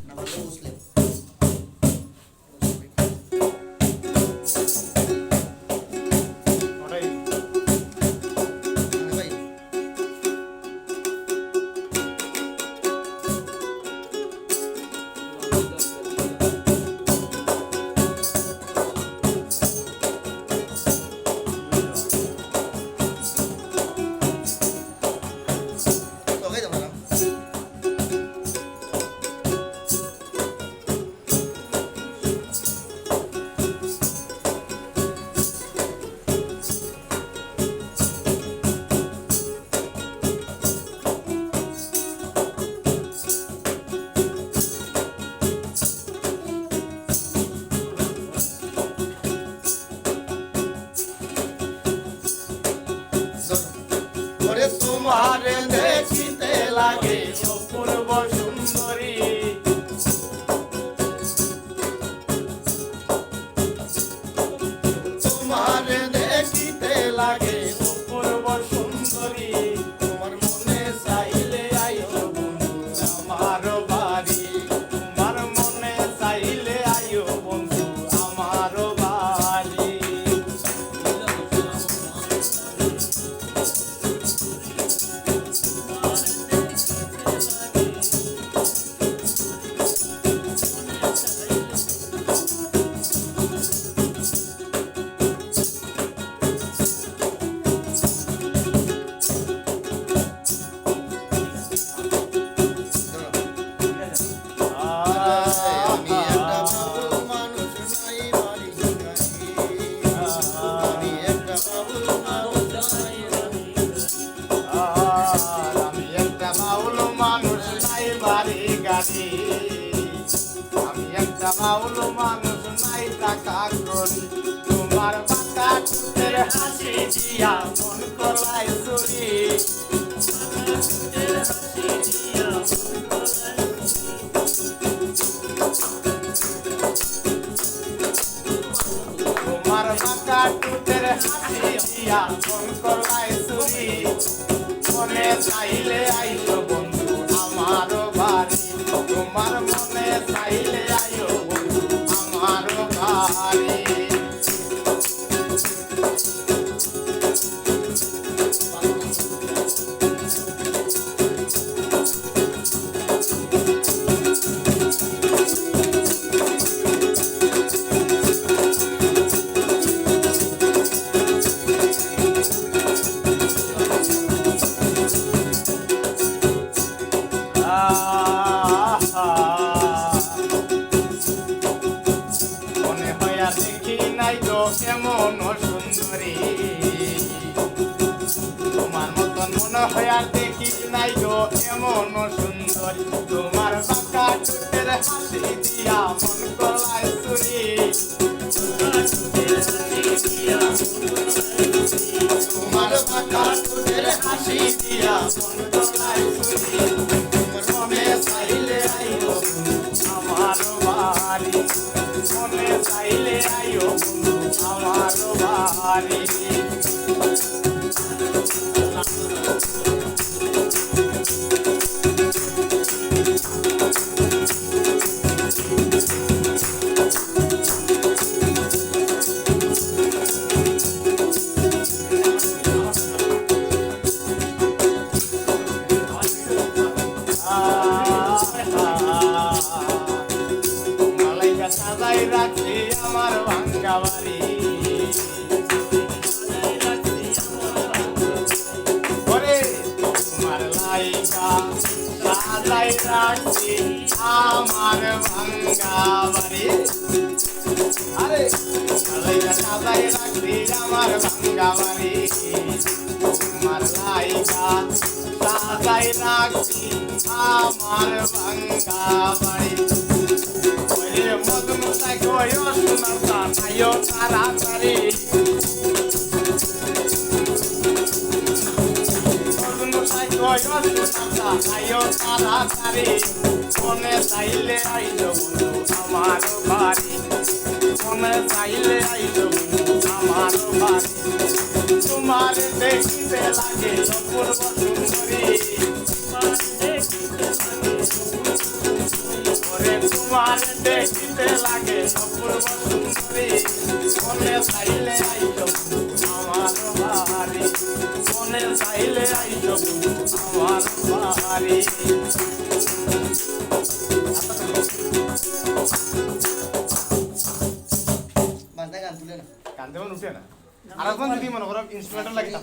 না বললে মুসলিম। তোমার দেখিতে লাগে অপূর্ব সুন্দরী, তোমার দেখিতে লাগে অপূর্ব সুন্দরী, তোমার মনে চাইলে আইও বন্ধু আমার বাড়ি, তোমার মনে চাইলে আইও বন্ধু আমার বাড়ি। আমি একটা বাউল মানুষ নাই টাকা করি, তোমার বাঁকা ঠোঁটের হাসি দিয়া মন কলাই চুরি, তোমার বাঁকা ঠোঁটের হাসি দিয়া মন কলাই চুরি, মনে চাইলে আইলো বন্ধু আমার বাড়ি, তোমার মনে চাইলে আইও বন্ধু আমার বাড়ি। মনে হইয়া দেখি নাই তো কেমন সুন্দরী, তোমার মতন মনে হইয়া দেখি নাই তো এমন সুন্দরী, তোমার বাঁকা ঠোঁটের হাসি দিয়া মন কলাই চুরি, তোমার বাঁকা ঠোঁটের হাসি দিয়া মন কলাই চুরি, মনে চাইলে আইও আমার বাড়ি, মনে চাইলে আইও বন্ধু আমার বাড়ি। সাজাই রাখছি আমার ভাঙ্গা বাড়ি, ওরে তোমার লাইকা সাজাই রাখছি আমার ভাঙ্গা বাড়ি, আরে লাইকা সাজাই রাখছি আমার ভাঙ্গা বাড়ি, তোমার লাইকা সাজাই রাখছি আমার ভাঙ্গা বাড়ি। মধু মশাই কয় শোনা নাইও তাড়াতাড়ি, মধু মশাই কয় শোনা নাইও তাড়াতাড়ি, মনে চাইলে আইলো বন্ধু আমার বাড়ি, মনে চাইলে আইলো বন্ধু আমার বাড়ি, তোমার দেখিতে লাগে অপূর্ব সুন্দরী, তোমার দেখিতে লাগে অপূর্ব সুন্দরী মনে চাইলে আইতো আমার বাড়ি মনে চাইলে আইতো আমার বাড়ি বাজনা গান তুলে না গান দেবেন উঠে না আর এখন যদি মনে করো ইনস্ট্রুমেন্টাল লাগে